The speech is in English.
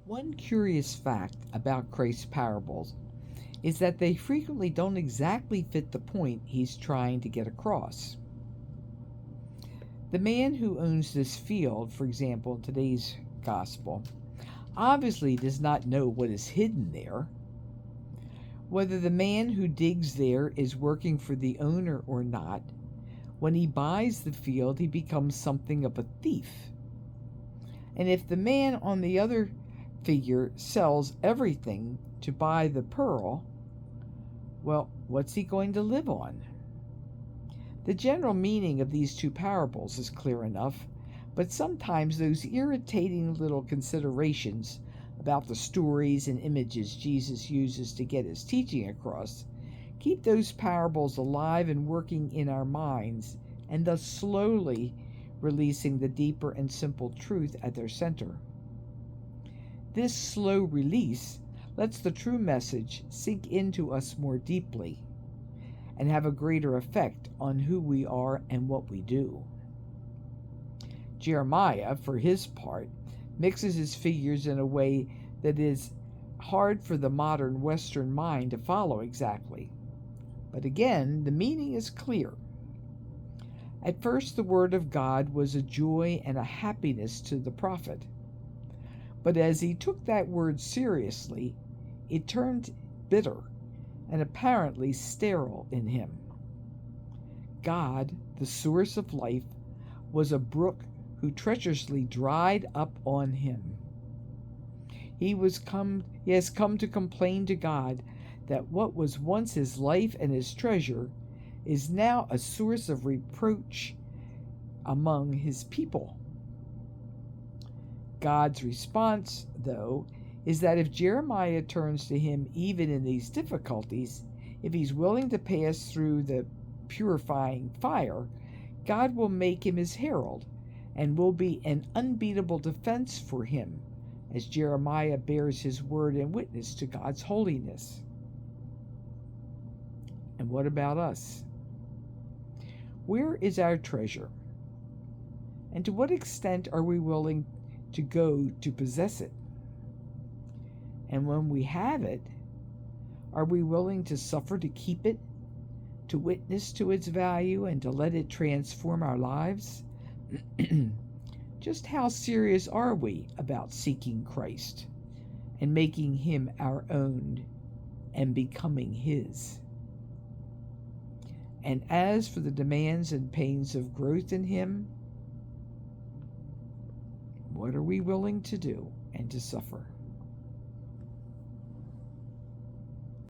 One curious fact about Christ's parables is that they frequently don't exactly fit the point he's trying to get across. The man who owns this field, for example, in today's gospel, obviously does not know what is hidden there. Whether the man who digs there is working for the owner or not, when he buys the field, he becomes something of a thief. And if the man on the other figure sells everything to buy the pearl, well, what's he going to live on? The general meaning of these two parables is clear enough, but sometimes those irritating little considerations about the stories and images Jesus uses to get his teaching across keep those parables alive and working in our minds, and thus slowly releasing the deeper and simple truth at their center. This slow release lets the true message sink into us more deeply and have a greater effect on who we are and what we do. Jeremiah, for his part, mixes his figures in a way that is hard for the modern Western mind to follow exactly. But again, the meaning is clear. At first, the word of God was a joy and a happiness to the prophet. But as he took that word seriously, it turned bitter and apparently sterile in him. God, the source of life, was a brook who treacherously dried up on him. He has come to complain to God that what was once his life and his treasure is now a source of reproach among his people. God's response, though, is that if Jeremiah turns to him even in these difficulties, if he's willing to pass through the purifying fire, God will make him his herald and will be an unbeatable defense for him as Jeremiah bears his word and witness to God's holiness. And what about us? Where is our treasure? And to what extent are we willing to go to possess it? And when we have it, are we willing to suffer to keep it, to witness to its value, and to let it transform our lives? Just how serious are we about seeking Christ and making him our own and becoming his? And as for the demands and pains of growth in him, what are we willing to do and to suffer?